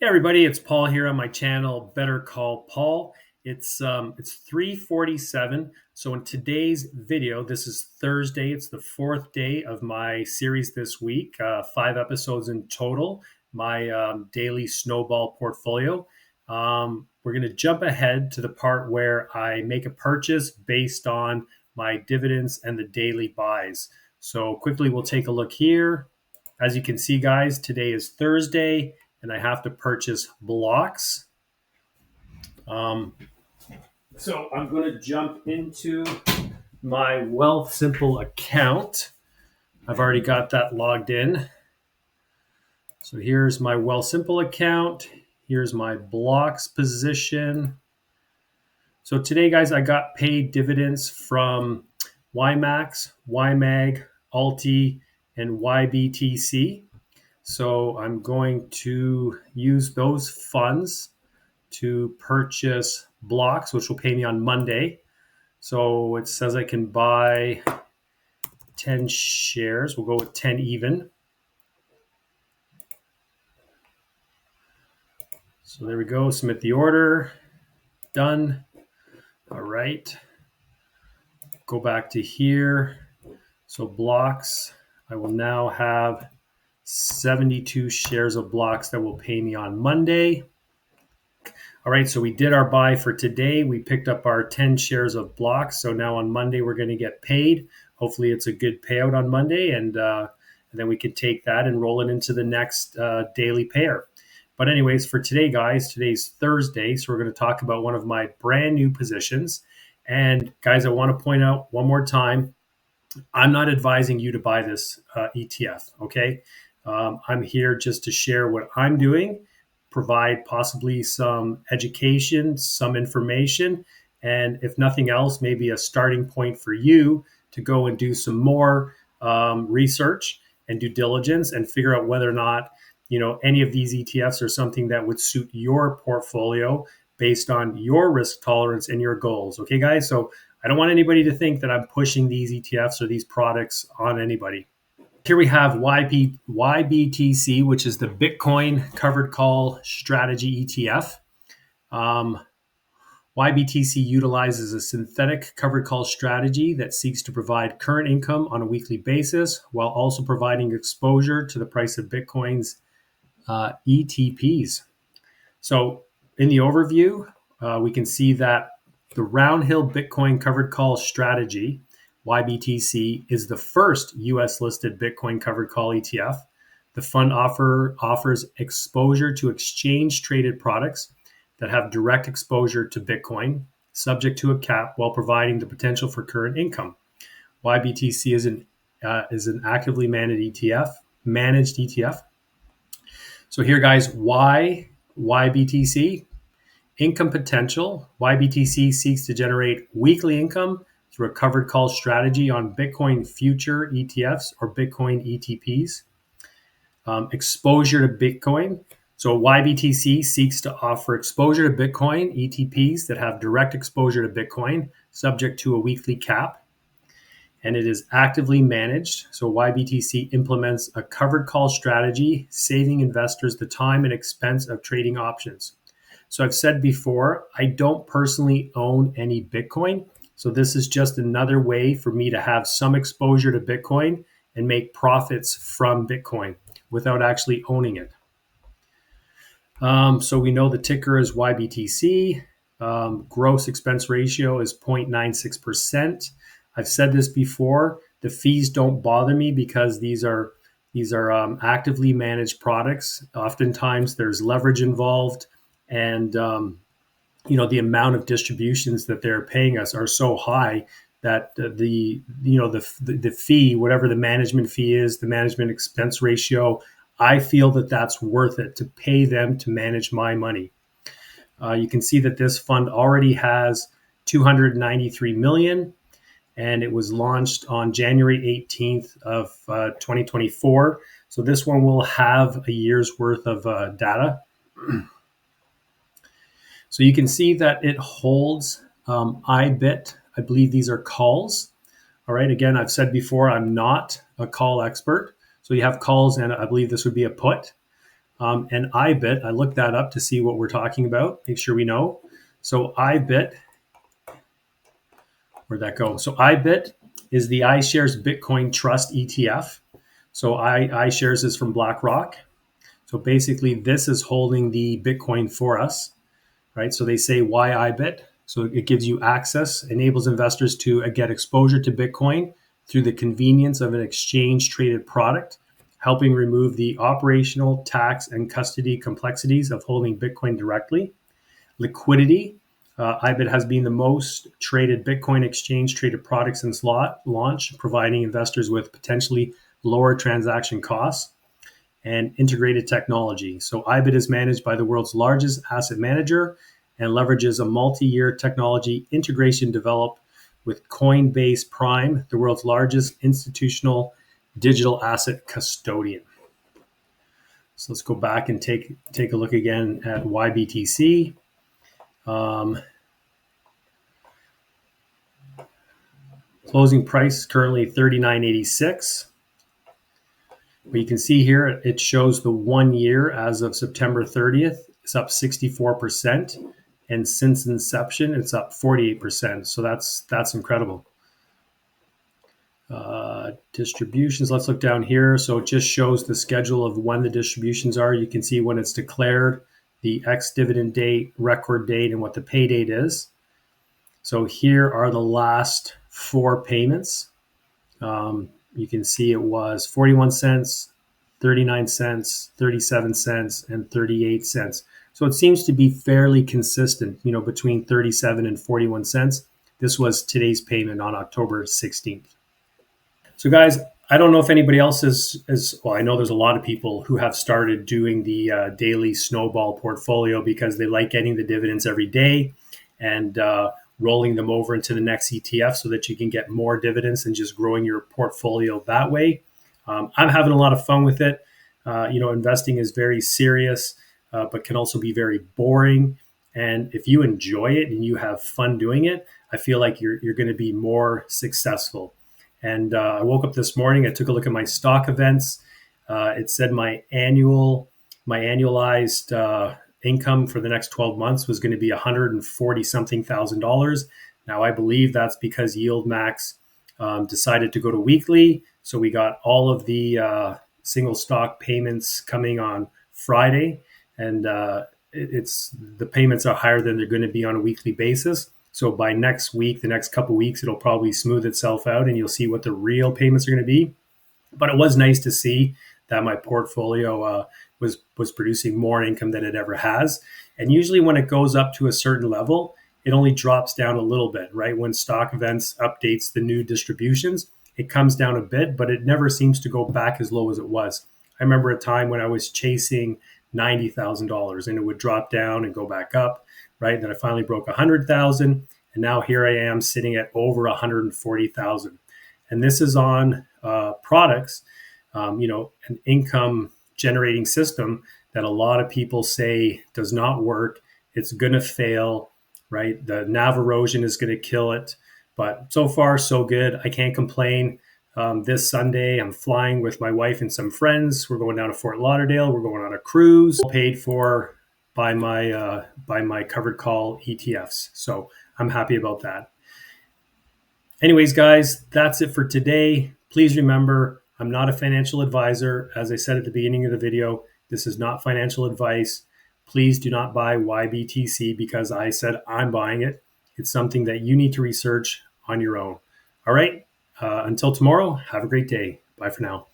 Hey everybody, it's Paul here on my channel, Better Call Paul. It's 3:47. So in today's video, this is Thursday. It's the fourth day of my series this week, 5 episodes in total. My Daily Snowball Portfolio. We're going to jump ahead to the part where I make a purchase based on my dividends and the daily buys. So quickly, we'll take a look here. As you can see, guys, today is Thursday, and I have to purchase blocks. So I'm going to jump into my Wealthsimple account. I've already got that logged in. So here's my Wealthsimple account. Here's my blocks position. So today, guys, I got paid dividends from YMAX, YMAG, Alti, and YBTC. So I'm going to use those funds to purchase blocks, which will pay me on Monday. So it says I can buy 10 shares. We'll go with 10 even. So there we go. Submit the order. Done. All right. Go back to here. So blocks, I will now have 72 shares of blocks that will pay me on Monday. All right, so we did our buy for today. We picked up our 10 shares of blocks. So now on Monday, we're going to get paid. Hopefully it's a good payout on Monday, and then we can take that and roll it into the next daily pair. But anyways, for today, guys, today's Thursday, so we're going to talk about one of my brand new positions. And guys, I want to point out one more time, I'm not advising you to buy this ETF, okay? I'm here just to share what I'm doing, provide possibly some education, some information, and if nothing else, maybe a starting point for you to go and do some more research and due diligence and figure out whether or not any of these ETFs are something that would suit your portfolio based on your risk tolerance and your goals. Okay, guys? So I don't want anybody to think that I'm pushing these ETFs or these products on anybody. Here we have YBTC, which is the Bitcoin Covered Call Strategy ETF. YBTC utilizes a synthetic covered call strategy that seeks to provide current income on a weekly basis while also providing exposure to the price of Bitcoin's ETPs. So in the overview, we can see that the Roundhill Bitcoin Covered Call Strategy, YBTC, is the first US-listed Bitcoin covered call ETF. The fund offers exposure to exchange-traded products that have direct exposure to Bitcoin, subject to a cap, while providing the potential for current income. YBTC is an actively managed ETF. So here, guys, why YBTC? Income potential. YBTC seeks to generate weekly income through a covered call strategy on Bitcoin future ETFs or Bitcoin ETPs. Exposure to Bitcoin. So YBTC seeks to offer exposure to Bitcoin ETPs that have direct exposure to Bitcoin, subject to a weekly cap. And it is actively managed. So YBTC implements a covered call strategy, saving investors the time and expense of trading options. So I've said before, I don't personally own any Bitcoin. So this is just another way for me to have some exposure to Bitcoin and make profits from Bitcoin without actually owning it. So we know the ticker is YBTC. Gross expense ratio is 0.96%. I've said this before. The fees don't bother me because these are actively managed products. Oftentimes there's leverage involved, and the amount of distributions that they're paying us are so high that the fee, whatever the management fee is, the management expense ratio, I feel that that's worth it to pay them to manage my money. You can see that this fund already has 293 million, and it was launched on January 18th of 2024. So this one will have a year's worth of data. So you can see that it holds IBIT. I believe these are calls. All right. Again, I've said before, I'm not a call expert. So you have calls, and I believe this would be a put. And IBIT, I looked that up to see what we're talking about, make sure we know. So IBIT, where'd that go? So IBIT is the iShares Bitcoin Trust ETF. So iShares is from BlackRock. So basically, this is holding the Bitcoin for us, right? So they say, why IBIT? So it gives you access, enables investors to get exposure to Bitcoin through the convenience of an exchange-traded product, helping remove the operational, tax, and custody complexities of holding Bitcoin directly. Liquidity. IBIT has been the most traded Bitcoin exchange-traded product since launch, providing investors with potentially lower transaction costs. And integrated technology. So IBIT is managed by the world's largest asset manager and leverages a multi-year technology integration developed with Coinbase Prime, the world's largest institutional digital asset custodian. So let's go back and take a look again at YBTC. Closing price currently $39.86. But you can see here, it shows the 1 year as of September 30th. It's up 64%. And since inception, it's up 48%. So that's incredible. Distributions, let's look down here. So it just shows the schedule of when the distributions are. You can see when it's declared, the ex-dividend date, record date, and what the pay date is. So here are the last 4 payments. You can see it was 41 cents, 39 cents, 37 cents, and 38 cents. So it seems to be fairly consistent, between 37 and 41 cents. This was today's payment on October 16th. So guys, I don't know if anybody else well, I know there's a lot of people who have started doing the Daily Snowball Portfolio because they like getting the dividends every day and rolling them over into the next ETF so that you can get more dividends and just growing your portfolio that way. I'm having a lot of fun with it. Investing is very serious, but can also be very boring. And if you enjoy it and you have fun doing it, I feel like you're going to be more successful. And I woke up this morning, I took a look at my stock events. It said my annualized income for the next 12 months was going to be $140 something thousand. Now, I believe that's because YieldMax decided to go to weekly. So we got all of the single stock payments coming on Friday. And the payments are higher than they're going to be on a weekly basis. So by next week, the next couple of weeks, it'll probably smooth itself out and you'll see what the real payments are going to be. But it was nice to see that my portfolio was producing more income than it ever has. And usually when it goes up to a certain level, it only drops down a little bit, right? When Stock Events updates the new distributions, it comes down a bit, but it never seems to go back as low as it was. I remember a time when I was chasing $90,000 and it would drop down and go back up, right? And then I finally broke 100,000, and now here I am sitting at over 140,000. And this is on products, an income generating system that a lot of people say does not work. It's going to fail, right? The NAV erosion is going to kill it. But so far, so good. I can't complain. This Sunday, I'm flying with my wife and some friends. We're going down to Fort Lauderdale. We're going on a cruise, paid for by my covered call ETFs. So I'm happy about that. Anyways, guys, that's it for today. Please remember, I'm not a financial advisor. As I said at the beginning of the video, this is not financial advice. Please do not buy YBTC because I said I'm buying it. It's something that you need to research on your own. All right. Until tomorrow, have a great day. Bye for now.